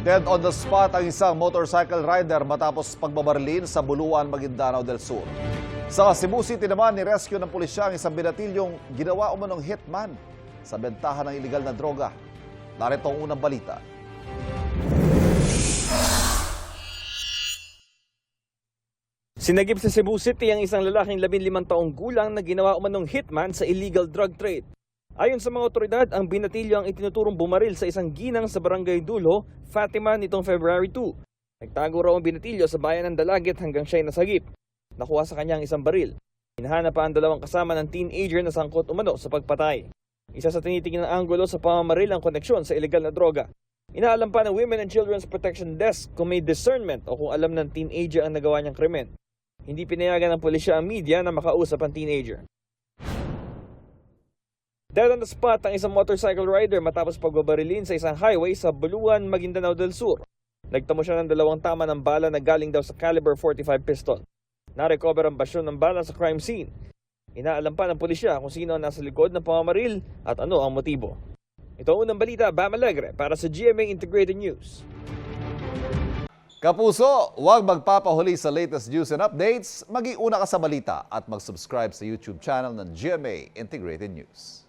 Dead on the spot ang isang motorcycle rider matapos pagbabarlin sa Buluan, Maguindanao del Sur. Sa Cebu City naman, nirescue ng pulisya ang isang binatilyong ginawa umanong hitman sa bentahan ng iligal na droga. Narito ang unang balita. Sinagip sa Cebu City ang isang lalaking 15 taong gulang na ginawa umanong hitman sa illegal drug trade. Ayon sa mga otoridad, ang binatilyo ang itinuturong bumaril sa isang ginang sa Barangay Dulo, Fatima nitong February 2. Nagtago raw ang binatilyo sa bayan ng Dalagit hanggang siya'y nasagip. Nakuha sa kanya ang isang baril. Hinahanap pa ang dalawang kasama ng teenager na sangkot umano sa pagpatay. Isa sa tinitingin ng anggulo sa pamamaril ang koneksyon sa illegal na droga. Inaalam pa ng Women and Children's Protection Desk kung may discernment o kung alam ng teenager ang nagawa niyang krimen. Hindi pinayagan ng pulisya ang media na makausap ang teenager. Dead on the spot ang isang motorcycle rider matapos pagbabarilin sa isang highway sa Buluan, Maguindanao del Sur. Nagtamo siya ng 2 tama ng bala na galing daw sa caliber 45 pistol. Na-recover ang basyon ng bala sa crime scene. Inaalam pa ng pulisya kung sino ang nasa likod ng pamamaril at ano ang motibo. Ito ang unang balita, Bam Alegre para sa GMA Integrated News. Kapuso, huwag magpapahuli sa latest news and updates. Mag-iuna ka sa balita at mag-subscribe sa YouTube channel ng GMA Integrated News.